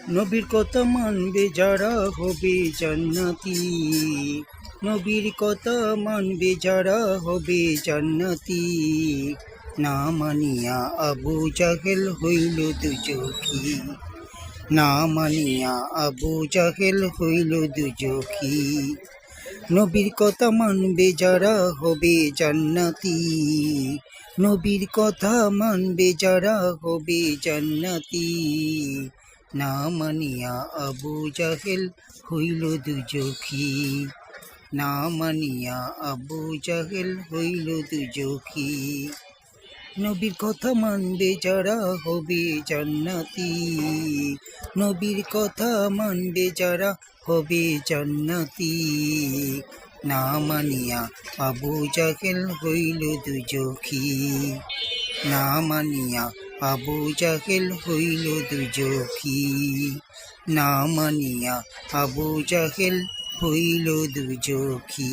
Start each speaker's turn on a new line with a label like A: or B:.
A: নবীর কথা মানবে যারা হবে জান্নাতি। নবীর কথা মানবে যারা হবে জান্নাতি। না মানিয়া আবু জাহেল হইল দুজখী। না মানিয়া আবু জাহেল হইল দুজখী। নবীর কথা মানবে যারা হবে জান্নাতি। নবীর কথা মানবে যারা হবে জান্নাতি। না মানিয়া আবু জাহেল হইল দুজখী। না মানিয়া আবু জাহেল হইল দুজখী। নবীর কথা মানবে যারা হবে জান্নাতি। নবীর কথা মানবে যারা হবে জান্নাতি। না মানিয়া আবু জাহেল হইল দুজখী। না মানিয়া আবু জাহেল হইল দুজখী। না মানিয়া আবু জাহেল হইল দুজখী।